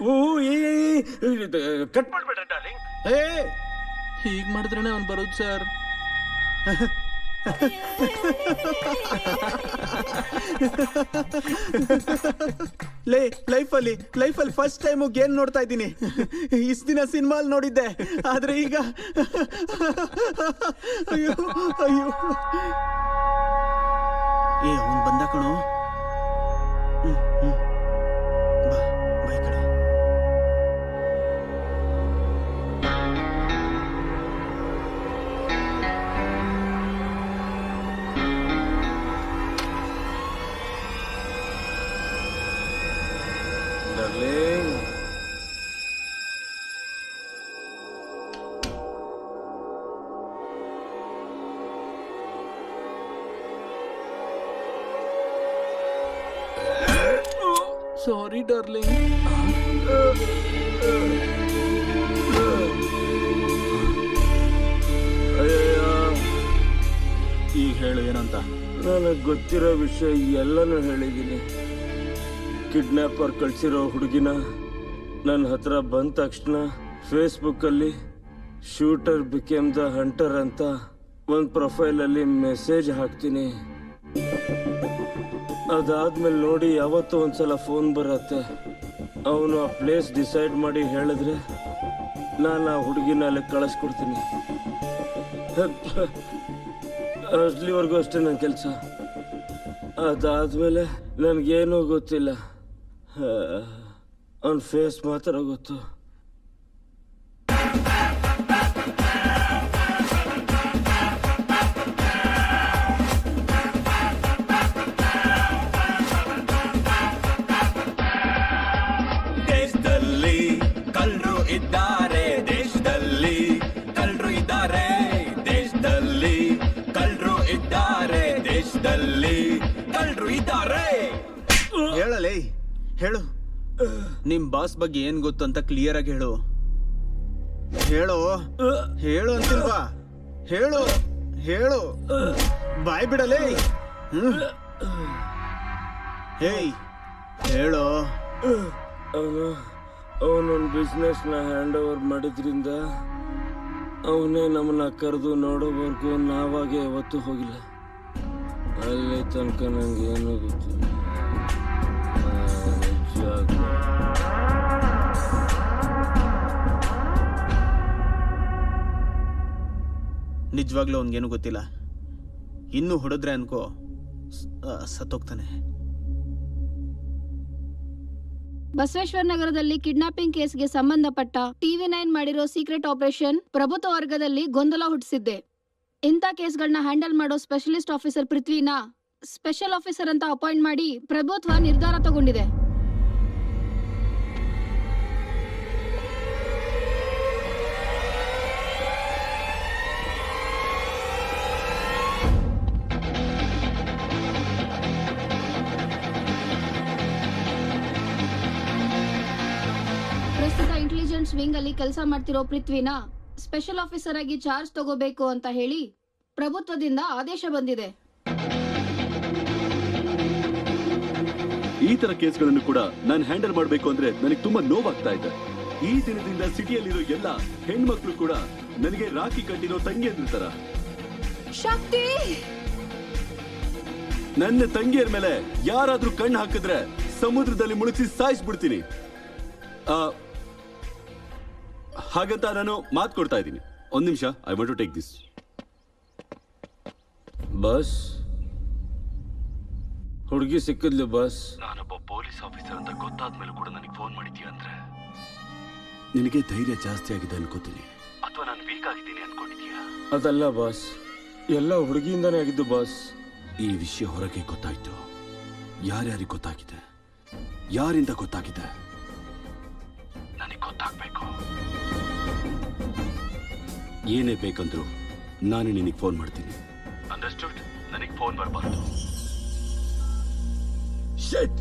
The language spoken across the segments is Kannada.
ಓ ಕಟ್ ಮಾಡ್ಬೇಡ ಡಾರ್ಲಿಂಗ್. ಹೀಗ್ ಮಾಡಿದ್ರೇನೆ ಅವ್ನು ಬರೋದು ಸರ್. ಲೈಫಲ್ಲಿ ಫಸ್ಟ್ ಟೈಮು ಗೇಮ್ ನೋಡ್ತಾ ಇದ್ದೀನಿ. ಇಷ್ಟು ದಿನ ಸಿನಿಮಾಲ್ ನೋಡಿದ್ದೆ, ಆದ್ರೆ ಈಗ ಅಯ್ಯೋ ಅಯ್ಯೋ. ಅವನು ಬಂದ ಕಣೋ. ಬಾ ಬೈ ಕಡೆ. ಡಾರ್ಲಿಂಗ್, ಸಾರಿ ಡಾರ್ಲಿಂಗ್. ಈಗ ಹೇಳು ಏನಂತ. ನನಗೆ ಗೊತ್ತಿರೋ ವಿಷಯ ಎಲ್ಲನೂ ಹೇಳಿದ್ದೀನಿ. ಕಿಡ್ನಾಪರ್ ಕಳ್ಸಿರೋ ಹುಡುಗಿನ ನನ್ನ ಹತ್ರ ಬಂದ ತಕ್ಷಣ ಫೇಸ್ಬುಕ್ಕಲ್ಲಿ ಶೂಟರ್ ಬಿಕೇಮ್ ದ ಹಂಟರ್ ಅಂತ ಒಂದು ಪ್ರೊಫೈಲಲ್ಲಿ ಮೆಸೇಜ್ ಹಾಕ್ತೀನಿ. ಅದಾದ್ಮೇಲೆ ನೋಡಿ ಯಾವತ್ತೂ ಒಂದ್ಸಲ ಫೋನ್ ಬರುತ್ತೆ. ಅವನು ಆ ಪ್ಲೇಸ್ ಡಿಸೈಡ್ ಮಾಡಿ ಹೇಳಿದ್ರೆ ನಾನು ಆ ಹುಡುಗಿನ ಅಲ್ಲಿ ಕಳಿಸ್ಕೊಡ್ತೀನಿ. ಅಲ್ಲಿವರೆಗೂ ಅಷ್ಟೇ ನನ್ನ ಕೆಲಸ. ಅದಾದ್ಮೇಲೆ ನನಗೇನೂ ಗೊತ್ತಿಲ್ಲ. ಅವನ ಫೇಸ್ ಮಾತ್ರ ಗೊತ್ತು. ದೇಶದಲ್ಲಿ ಕಳ್ಳರು ಇದ್ದಾರೆ, ದೇಶದಲ್ಲಿ ಕಳ್ಳರು ಇದ್ದಾರೆ, ದೇಶದಲ್ಲಿ ಕಳ್ಳರು ಇದ್ದಾರೆ, ದೇಶದಲ್ಲಿ ಕಳ್ಳರು ಇದ್ದಾರೆ. ಹೇಳಲೇ, ಹೇಳು. ನಿಮ್ ಬಾಸ್ ಬಗ್ಗೆ ಏನ್ ಗೊತ್ತು ಅಂತ ಕ್ಲಿಯರ್ ಆಗಿ ಹೇಳು. ಹೇಳು ಹೇಳು ಅಂತಿಲ್ವಾ? ಹೇಳು ಹೇಳು. ಬಾಯ್ ಬಿಡಲೇ. ಹೇಯ್ ಹೇಳು. ಅವನೊಂದು ಬಿಸ್ನೆಸ್ನ ಹ್ಯಾಂಡ್ ಓವರ್ ಮಾಡಿದ್ರಿಂದ ಅವನೇ ನಮ್ಮನ್ನ ಕರೆದು ನೋಡೋವರೆಗೂ ನಾವಾಗೆ ಯಾವತ್ತೂ ಹೋಗಿಲ್ಲ. ಅಲ್ಲಿ ತನಕ ನಂಗೆ ಏನೂ ಗೊತ್ತಿಲ್ಲ. ನಿಜವಾಗ್ಲೂ ಅವನಿಗೇನು ಗೊತ್ತಿಲ್ಲ. ಇನ್ನು ಹೊಡೆದ್ರೆ ಅನ್ಕೋ ಸತ್ತೋಗ್ತಾನೆ. ಬಸವೇಶ್ವರ ನಗರದಲ್ಲಿ ಕಿಡ್ನಾಪಿಂಗ್ ಕೇಸ್ಗೆ ಸಂಬಂಧಪಟ್ಟ TV9 ಮಾಡಿರೋ ಸೀಕ್ರೆಟ್ ಆಪರೇಷನ್ ಪ್ರಭುತ್ವ ವರ್ಗದಲ್ಲಿ ಗೊಂದಲ ಹುಟ್ಟಿಸಿದ್ದೆ. ಇಂಥ ಕೇಸ್ಗಳನ್ನ ಹ್ಯಾಂಡಲ್ ಮಾಡೋ ಸ್ಪೆಷಲಿಸ್ಟ್ ಆಫೀಸರ್ ಪೃಥ್ವಿನ ಸ್ಪೆಷಲ್ ಆಫೀಸರ್ ಅಂತ ಅಪಾಯಿಂಟ್ ಮಾಡಿ ಪ್ರಭುತ್ವ ನಿರ್ಧಾರ ತಗೊಂಡಿದೆ. ಪ್ರಸ್ತುತ ಇಂಟೆಲಿಜೆನ್ಸ್ ವಿಂಗ್ ಅಲ್ಲಿ ಕೆಲಸ ಮಾಡ್ತಿರೋ ಪೃಥ್ವಿನ ಸ್ಪೆಷಲ್ ಆಫೀಸರ್ ಆಗಿ ಚಾರ್ಜ್ ತಗೋಬೇಕು ಅಂತ ಹೇಳಿ ಪ್ರಭುತ್ವದಿಂದ ಆದೇಶ ಬಂದಿದೆ. ಈ ತರ ಕೇಸ್ಗಳನ್ನು ಕೂಡ ನಾನು ಹ್ಯಾಂಡಲ್ ಮಾಡಬೇಕು ಅಂದ್ರೆ ನನಗೆ ತುಂಬಾ ನೋವಾಗ್ತಾ ಇದೆ. ಈ ದಿನದಿಂದ ಸಿಟಿಯಲ್ಲಿರೋ ಎಲ್ಲ ಹೆಣ್ಮಕ್ಳು ಕೂಡ ನನಗೆ ರಾಖಿ ಕಟ್ಟಿರೋ ತಂಗಿಯಂದ್ರ ತರ. ಶಕ್ತಿ, ನನ್ನ ತಂಗಿಯರ ಮೇಲೆ ಯಾರಾದ್ರೂ ಕಣ್ಣು ಹಾಕಿದ್ರೆ ಸಮುದ್ರದಲ್ಲಿ ಮುಳುಗಿಸಿ ಸಾಯಿಸ್ಬಿಡ್ತೀನಿ. ಹಾಗಂತ ನಾನು ಮಾತು ಕೊಡ್ತಾ ಇದ್ದೀನಿ. ಒಂದ್ ನಿಮಿಷ, I want to take this. ಬಸ್ ಹುಡುಗಿ ಸಿಕ್ಕಿದ್ಲು ಬಸ್. ನಾನೊಬ್ಬ ಪೊಲೀಸ್ ಆಫೀಸರ್ ಅಂತ ಗೊತ್ತಾದ್ಮೇಲೆ ಕೂಡ ನನಗೆ ಫೋನ್ ಮಾಡಿದ್ಯಾ ಅಂದ್ರೆ ನಿನಗೆ ಧೈರ್ಯ ಜಾಸ್ತಿ ಆಗಿದೆ ಅನ್ಕೋತೀನಿ, ಅಥವಾ ನಾನು ವೀಕ್ ಆಗಿದ್ದೀನಿ ಅನ್ಕೊಂಡಿದ್ಯಾ? ಅದಲ್ಲ ಬಾಸ್, ಎಲ್ಲ ಹುಡುಗಿಯಿಂದಾನೇ ಆಗಿದ್ದು ಬಾಸ್. ಈ ವಿಷಯ ಹೊರಗೆ ಗೊತ್ತಾಯ್ತು. ಯಾರ್ಯಾರಿಗೆ ಗೊತ್ತಾಗಿದೆ, ಯಾರಿಂದ ಗೊತ್ತಾಗಿದೆ, ನನಗೆ ಗೊತ್ತಾಗ್ಬೇಕು. ಏನೇ ಬೇಕಂದ್ರು ನಾನು ನಿನಗೆ ಫೋನ್ ಮಾಡ್ತೀನಿ. ಅಂಡರ್ಸ್ಟುಡ್? ನನಗೆ ಫೋನ್ ಬರಬಾರ್ದು. ಶಿಟ್.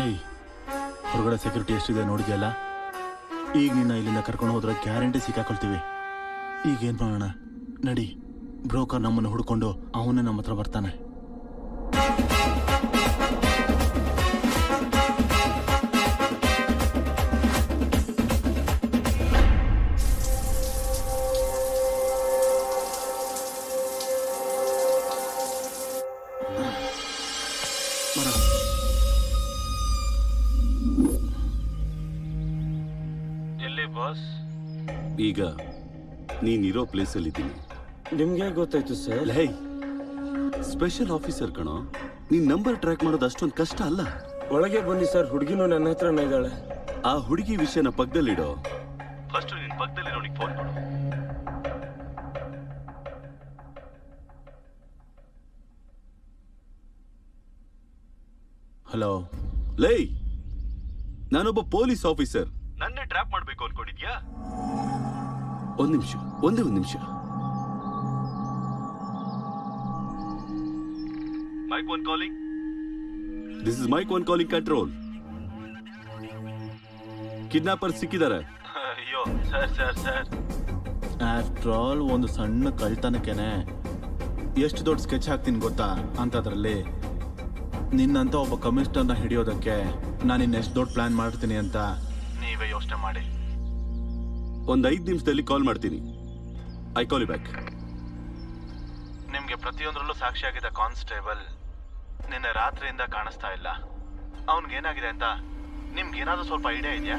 ಏಯ್, ಹೊರಗಡೆ ಸೆಕ್ಯೂರಿಟಿ ಎಷ್ಟಿದೆ ನೋಡಿದ್ಯಲ್ಲ? ಈಗ ನಿನ್ನ ಇಲ್ಲಿಂದ ಕರ್ಕೊಂಡು ಹೋದ್ರೆ ಗ್ಯಾರಂಟಿ ಸಿಕ್ಕಾಕೊಳ್ತೀವಿ. ಈಗೇನು ಮಾಡೋಣ? ನಡಿ, ಬ್ರೋಕರ್ ನಮ್ಮನ್ನು ಹುಡ್ಕೊಂಡು ಅವನೇ ನಮ್ಮ ಹತ್ರ ಬರ್ತಾನೆ. ಈಗ ನೀನಿರೋ ಪ್ಲೇಸಲ್ಲಿ ಇದ್ದೀನಿ. ನಿಮ್ಗೆ ಗೊತ್ತಾಯ್ತು ಸರ್? ಲೈ, ಸ್ಪೆಷಲ್ ಆಫೀಸರ್ ಕಣೋ, ನೀನ್ ನಂಬರ್ ಟ್ರ್ಯಾಕ್ ಮಾಡೋದು ಅಷ್ಟೊಂದು ಕಷ್ಟ ಅಲ್ಲ. ಒಳಗೆ ಬನ್ನಿ ಸರ್, ಹುಡುಗಿನೂ ನನ್ನ ಹತ್ರನೇ ಇದ್ದಾಳೆ. ಆ ಹುಡುಗಿ ವಿಷಯನ ಪಕ್ಕದಲ್ಲಿಡೋ. ಫಸ್ಟ್ ನಿನ್ ಪಕ್ಕದಲ್ಲಿರೋನಿಗೆ ಫೋನ್ ಮಾಡು. ಹಲೋ. ಲೈ, ನಾನೊಬ್ಬ ಪೊಲೀಸ್ ಆಫೀಸರ್. ನನ್ನೇ ಟ್ರ್ಯಾಪ್ ಮಾಡ್ಬೇಕು ಅನ್ಕೊಂಡಿದ್ಯಾ? ಒಂದ್ ನಿಮಿಷ, ಒಂದೇ ಒಂದ್ ನಿಮಿಷ. Mike one calling. This is mike one calling control. Kidnapper ಸಿಕ್ಕಿದ್ದಾರೆ. ಅಯ್ಯೋ ಸರ್. ಆಫ್ಟರ್ ಆಲ್ ಒಂದು ಸಣ್ಣ ಕಳ್ತನಕ್ಕೇನೆ ಎಷ್ಟು ದೊಡ್ಡ ಸ್ಕೆಚ್ ಹಾಕ್ತೀನಿ ಗೊತ್ತಾ? ಅಂತದ್ರಲ್ಲಿ ನಿನ್ನಂತ ಒಬ್ಬ ಕಮಿಷನರ್ನ ಹಿಡಿಯೋದಕ್ಕೆ ನಾನು ಇನ್ನೆಷ್ಟು ದೊಡ್ಡ ಪ್ಲಾನ್ ಮಾಡ್ತೀನಿ ಅಂತ ನೀವೇ ಯೋಚನೆ ಮಾಡಿ. ಒಂದ್ 5 ನಿಮಿಷದಲ್ಲಿ ಕಾಲ್ ಮಾಡ್ತೀನಿ. I call you back. ನಿಮ್ಗೆ ಪ್ರತಿಯೊಂದರಲ್ಲೂ ಸಾಕ್ಷಿಯಾಗಿದ್ದ ಕಾನ್ಸ್ಟೇಬಲ್ ನಿನ್ನೆ ರಾತ್ರಿಯಿಂದ ಕಾಣಿಸ್ತಾ ಇಲ್ಲ. ಅವನ್ಗೇನಾಗಿದೆ ಅಂತ ನಿಮ್ಗೇನಾದ್ರೂ ಸ್ವಲ್ಪ ಐಡಿಯಾ ಇದೆಯಾ?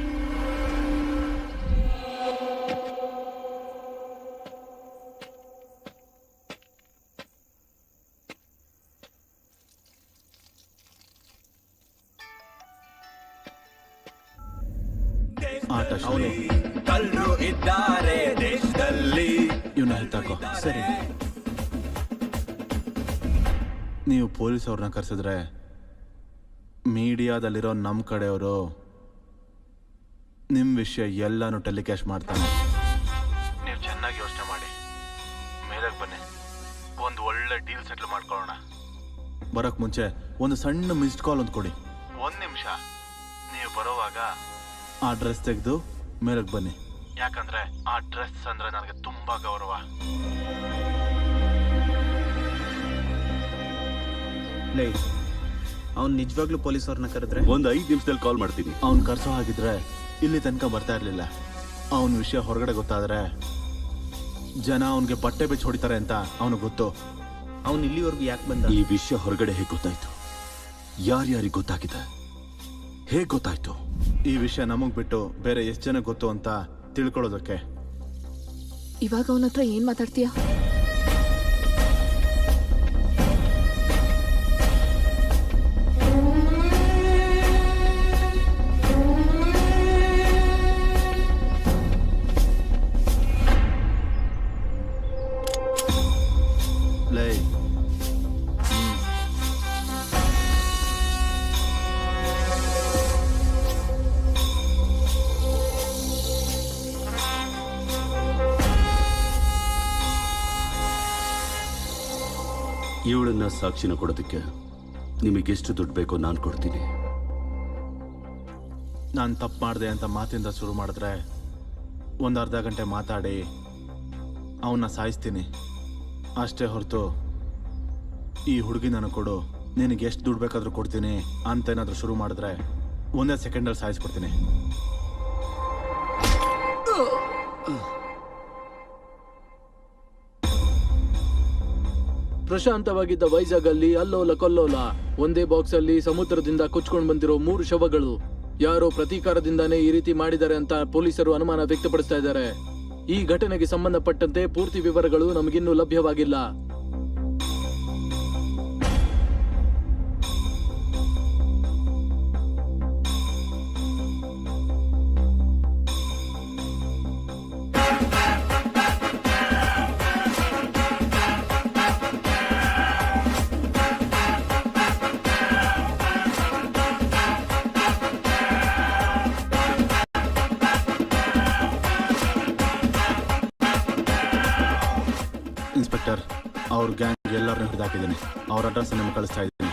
ಆಟ ಕಳ್ಳರು ಇದ್ದಾರೆ ದೇಶದಲ್ಲಿ. ಇವನ್ನ ಎತ್ತಾಕೋ. ಸರಿ, ನೀವು ಪೊಲೀಸ್ ಅವ್ರನ್ನ ಕರೆಸಿದ್ರೆ ಮೀಡಿಯಾದಲ್ಲಿರೋ ನಮ್ಮ ಕಡೆಯವರು ನಿಮ್ಮ ವಿಷಯ ಎಲ್ಲಾನು ಟೆಲಿಕಾಸ್ಟ್ ಮಾಡ್ತಾನೆ. ನೀವು ಚೆನ್ನಾಗಿ ಯೋಚನೆ ಮಾಡಿ, ಮೇಲಕ್ಕೆ ಬನ್ನಿ, ಒಂದು ಒಳ್ಳೆ ಡೀಲ್ ಸೆಟ್ಲ್ ಮಾಡ್ಕೊಳ್ಳೋಣ. ಬರೋಕ್ ಮುಂಚೆ ಒಂದು ಸಣ್ಣ ಮಿಸ್ಡ್ ಕಾಲ್ ಒಂದು ಕೊಡಿ. 1 ನಿಮಿಷ. ನೀವು ಬರೋವಾಗ ಆ ಡ್ರೆಸ್ ತೆಗೆದು ಮೇಲಕ್ಕೆ ಬನ್ನಿ, ಯಾಕಂದ್ರೆ ಆ ಡ್ರೆಸ್ ಅಂದ್ರೆ ನನಗೆ ತುಂಬಾ ಗೌರವ. ಅವ್ನು ನಿಜವಾಗ್ಲೂ ಪೊಲೀಸ್ ಅವ್ರನ್ನ ಕರೆದ್ರೆ ಒಂದ್ 5 ನಿಮಿಷದಲ್ಲಿ ಕಾಲ್ ಮಾಡ್ತೀನಿ. ಅವ್ನು ಕರ್ಸೋ ಹಾಗಿದ್ರೆ ಇಲ್ಲಿ ತನಕ ಬರ್ತಾ ಇರ್ಲಿಲ್ಲ. ಅವನ ವಿಷಯ ಹೊರಗಡೆ ಗೊತ್ತಾದ್ರೆ ಜನ ಅವನಿಗೆ ಬಟ್ಟೆ ಬೆಚ್ಚ ಹೊಡಿತಾರೆ ಅಂತ ಅವನು ಗೊತ್ತು. ಅವ್ನು ಇಲ್ಲಿವರೆಗೂ ಯಾಕೆ ಬಂದ? ಈ ವಿಷಯ ಹೊರಗಡೆ ಹೇಗೆ ಗೊತ್ತಾಯ್ತು? ಯಾರ್ಯಾರಿಗೆ ಗೊತ್ತಾಗಿದೆ? ಹೇಗೆ ಗೊತ್ತಾಯ್ತು? ಈ ವಿಷಯ ನಮಗ್ ಬಿಟ್ಟು ಬೇರೆ ಎಷ್ಟು ಜನ ಗೊತ್ತು ಅಂತ ತಿಳ್ಕೊಳ್ಳೋದಕ್ಕೆ. ಇವಾಗ ಅವನ ಹತ್ರ ಏನ್ ಮಾತಾಡ್ತೀಯ? ಲೈ, ಇವಳನ್ನ ಸಾಕ್ಷಿನ ಕೊಡೋದಕ್ಕೆ ನಿಮಗೆಷ್ಟು ದುಡ್ಡು ಬೇಕೋ ನಾನು ಕೊಡ್ತೀನಿ. ನಾನು ತಪ್ಪು ಮಾಡಿದೆ ಅಂತ ಮಾತಿಂದ ಶುರು ಮಾಡಿದ್ರೆ ಒಂದು ಅರ್ಧ ಗಂಟೆ ಮಾತಾಡಿ ಅವನ್ನ ಸಾಯಿಸ್ತೀನಿ ಅಷ್ಟೇ ಹೊರತು ಈ ಹುಡುಗಿ ನನಗೆ ಕೊಡು, ನಿನಗೆ ಎಷ್ಟು ದುಡ್ಡು ಬೇಕಾದ್ರೂ ಕೊಡ್ತೀನಿ ಅಂತ ಏನಾದರೂ ಶುರು ಮಾಡಿದ್ರೆ 1 ಸೆಕೆಂಡಲ್ಲಿ ಸಾಯಿಸ್ಕೊಡ್ತೀನಿ. ಪ್ರಶಾಂತವಾಗಿದ್ದ ವೈಜಾಗ್ ಅಲ್ಲಿ ಅಲ್ಲೋಲ ಕಲ್ಲೋಲ. ಒಂದೇ ಬಾಕ್ಸ್ ಅಲ್ಲಿ ಸಮುದ್ರದಿಂದ ಕೊಚ್ಕೊಂಡು ಬಂದಿರೋ 3 ಶವಗಳು. ಯಾರೋ ಪ್ರತೀಕಾರದಿಂದಾನೇ ಈ ರೀತಿ ಮಾಡಿದ್ದಾರೆ ಅಂತ ಪೊಲೀಸರು ಅನುಮಾನ ವ್ಯಕ್ತಪಡಿಸ್ತಾ ಇದ್ದಾರೆ. ಈ ಘಟನೆಗೆ ಸಂಬಂಧಪಟ್ಟಂತೆ ಪೂರ್ತಿ ವಿವರಗಳು ನಮಗಿನ್ನೂ ಲಭ್ಯವಾಗಿಲ್ಲ. ಇನ್ಸ್ಪೆಕ್ಟರ್, ಅವ್ರ ಗ್ಯಾಂಗ್ ಎಲ್ಲರನ್ನೂ ಹಿಡಿದಾಕಿದ್ದೀನಿ. ಅವ್ರ ಅಡ್ರೆಸ್ ನಿಮ್ಗೆ ಕಳಿಸ್ತಾ ಇದ್ದೀನಿ.